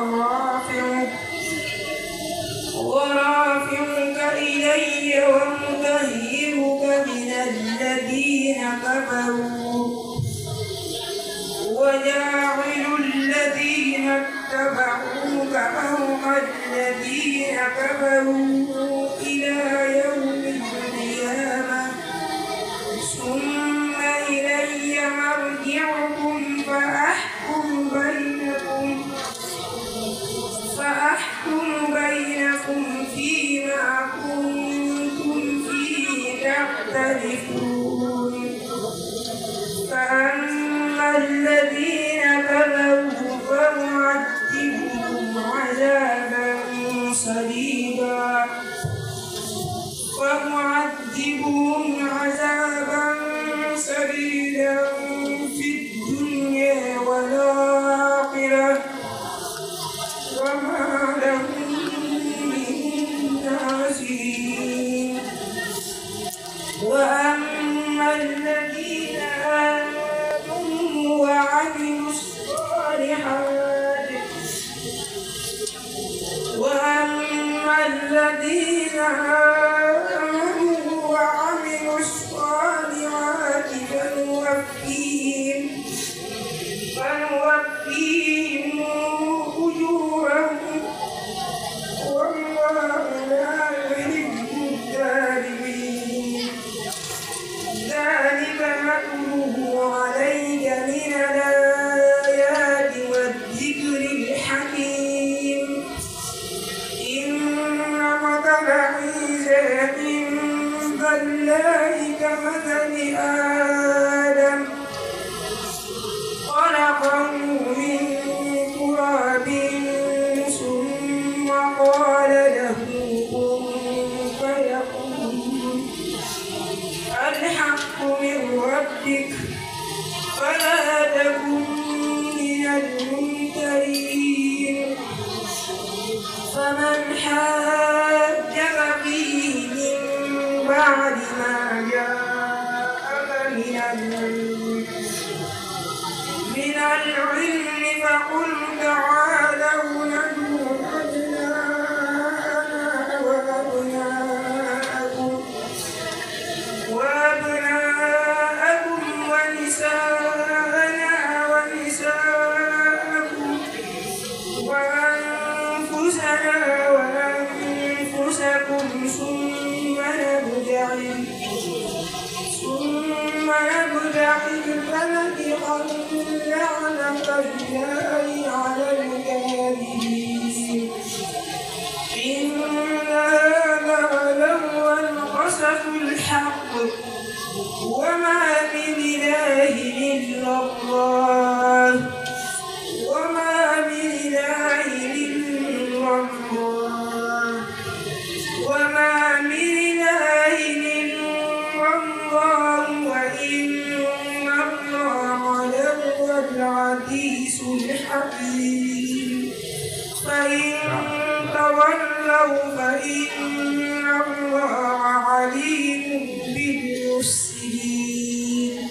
ورافعك إلي ومطهرك من الذين كفروا وجاعل الذين اتبعوك فوق الذين كفروا إلى يوم القيامة ثم إلي مرجعكم فأحكم بينكم فيما كنتم فيه تختلفون فأما الذين كفروا فأعذبهم عذابا شديدا في الدنيا والآخرة وما لهم من ناصرين وأما الذين آمنوا وعملوا الصالحات فنوفيهم أجورهم والله لا يحب الظالمين ذلك نتلوه عليك من الآيات والذكر الحكيم إن مثل عيسى عند الله كمثل آدم خلقه من تراب ثم قال له كن فيكون الحق من ربك فلا تكن من الممترين فمن حاجك فيه من بعد ما جاءك من العلم فقل تعالوا ندعو أبناءنا وأبناءكم ونساءنا ونساءكم وأنفسنا وأنفسكم ثم نبتهل فنذيق لعنة الله على الكاذبين إن هذا لهو القصص الحق وما من إله إلا الله وإن الله لهو العزيز الحكيم فإن تولوا فإن الله عليم بالمفسدين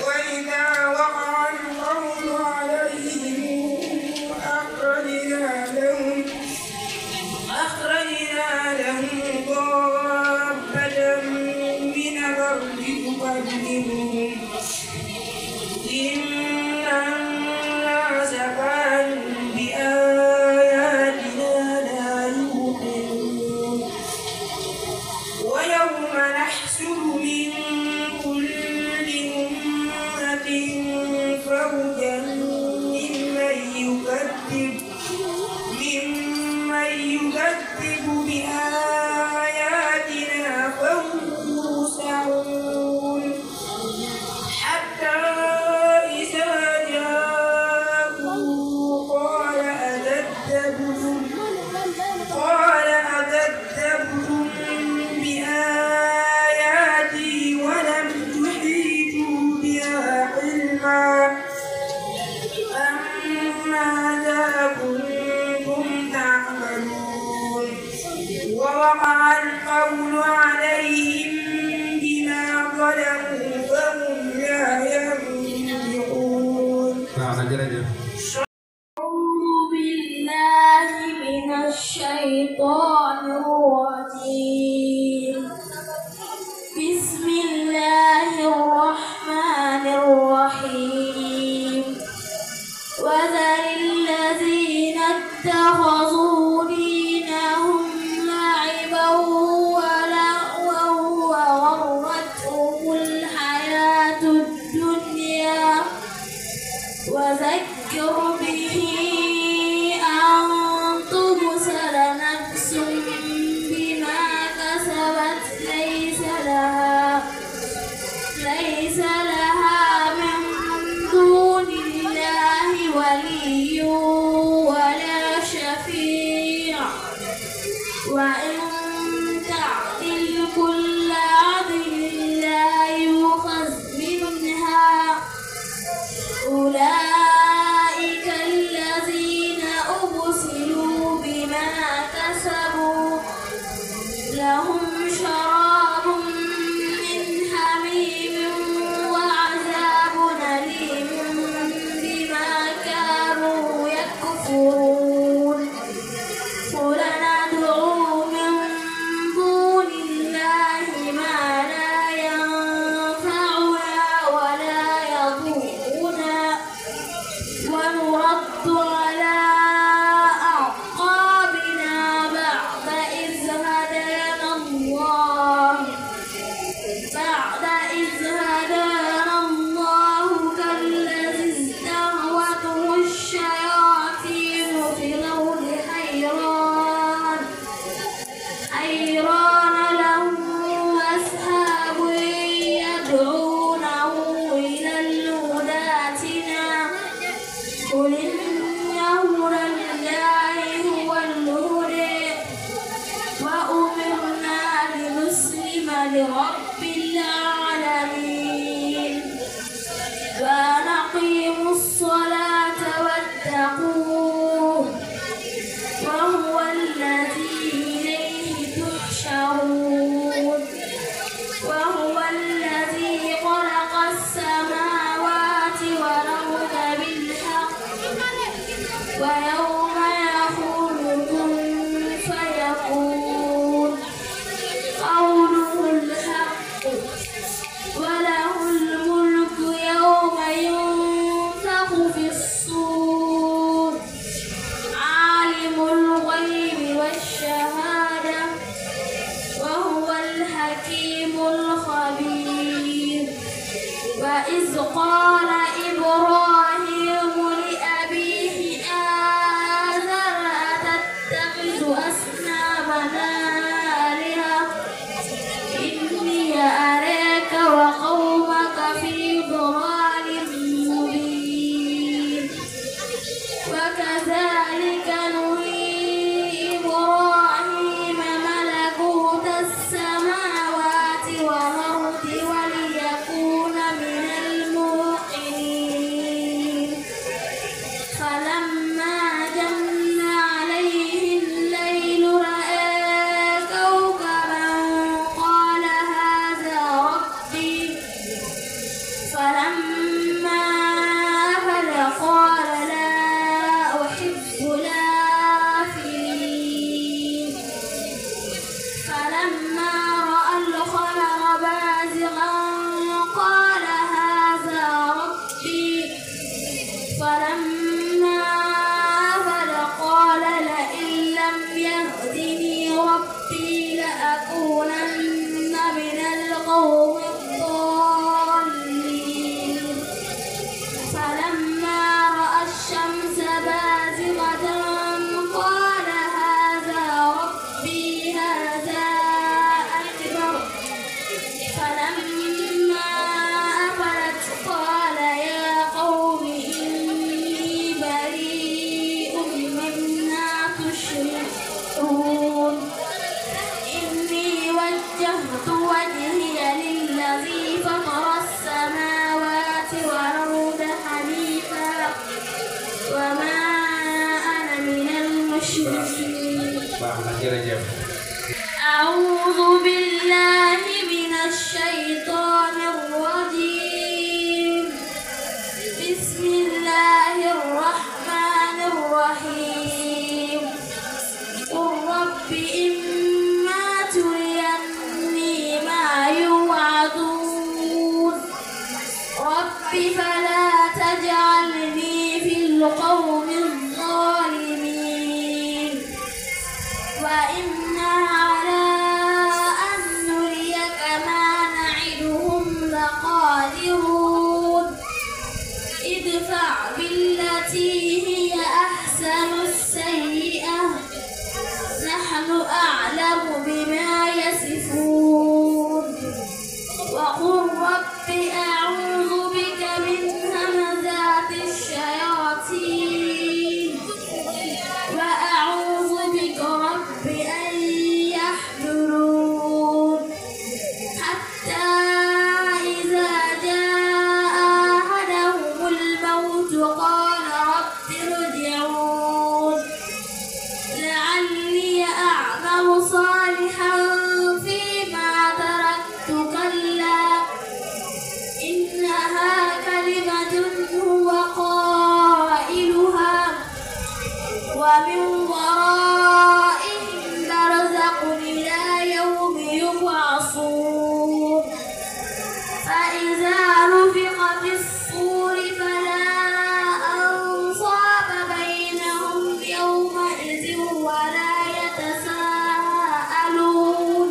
وإذا وقع القول عليهم أخرجنا لهم ضابة من الأرض تكلمهم إن الناس كانوا بآياتنا لا يوقنون ويوم نحشر من كل أمة فوجا ممن يكذب بآياتنا فهم يوسعون حتى إذا جاءوا قال أكذبتم بآياتي ولم تحيطوا بها علما أم ماذا كنتم تعملون ووقع القول عليهم بما ظلموا فهم لا ينطقون. الشيطان الرجيم. بسم الله الرحمن الرحيم. وذر الذين اتخذوا دينهم لعبا ولهوا وغرتهم الحياة الدنيا وذكر به أن تبصر نفس بما كسبت ليس لها من دون الله ولي ولا شفيع وإن تعدل كل عدل لا يؤخذ منها أولئك الذين أبصروا بما كسبوا لهم شراب من حميم وعذاب أليم بما كانوا يكفرون. قل ندعو من دون الله ما لا ينفعنا ولا يضرنا ونرد على أعقابنا بعد إذ هدانا الله كالذي استهوته الشياطين في الأرض حيران له أصحاب يدعونه إلى الهدى ائتنا قل إن هدى الله هو الهدى وأمرنا لنسلم لرب العالمين وأن أقيموا الصلاة واتقوه وهو الذي إليه تحشرون. وهو الذي خلق السماوات والأرض بالحق ويوم يقول كن فيكون قوله الحق وله الملك يوم ينفخ في الصور عالم الغيب والشهادة وهو الحكيم الخبير. وإذ قال إبراهيم لأبيه آزر أتتخذ أصنامنا آلهة إني أراك وقومك في ضلال مبين. وكذلك نري إبراهيم ملكوت السماوات والأرض وليكون من الموقنين. فلما جن عليه الليل رأى كوكبا قال هذا ربي فلما أفل قال لا أحب الآفلين. فلما رأى القمر بازغا قال هذا ربي فلما أفل قال لئن لم يهدني ربي لأكونن من القوم الضالين. فلما رأى الشمس بازغة قال هذا ربي هذا أكبر. فلما أفلت قال يا قوم إني بريء مما تشركون. إني وجهت وجهي للذي فطر السماوات والأرض حنيفا وما أنا من المشركين. أعوذ بالله من الشيطان الرجيم. بسم الله الرحمن الرحيم. وإنا على أن نريك ما نعدهم لقادرون ادفع بالتي هي أحسن السيئة نحن أعلم بما يصفون وقل رب أعوذ بك من همزات الشياطين وأعوذ بك رب أن يحضرون حتى إذا جاء أحدهم الموت قال رب ارجعون لعلي أعمل صالحا فيما تركت كلا إنها كلمة هو قائلها ومن ورائهم برزق إلى يوم يبعثون فإذا نفخ في الصور فلا أنصاب بينهم يومئذ ولا يتساءلون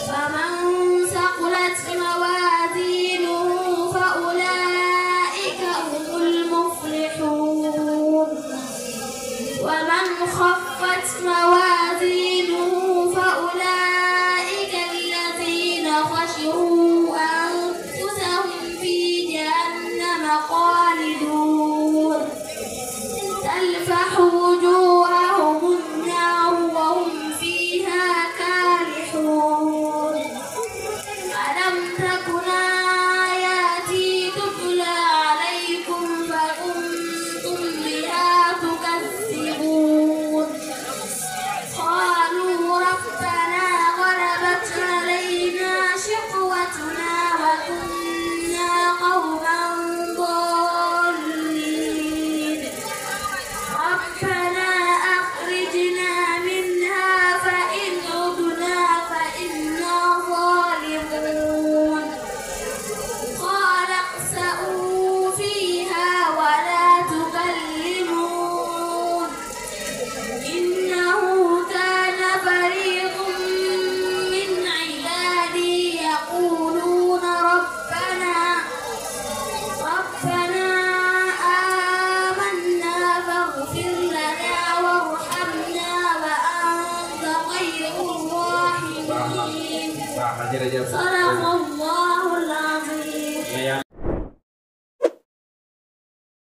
فمن ثقلت موازينه فأولئك هم المفلحون ومن خفت موازينه فأولئك الذين خسروا أنفسهم في جهنم خالدون تلفح وجوههم النار وهم فيها كالحون ألم تكن آياتي تتلى عليكم فكنتم بها تكذبون قالوا ربنا غلبت علينا شقوتنا وكنا قوما ضالين ربنا أخرجنا منها فإن عدنا فإنا ظالمون قال اخسئوا فيها ولا تكلمون إنه كان فريق من عبادي يقولون ربنا آمنا فاغفر لنا وارحمنا وأنت خير الراحمين صدق الله العظيم.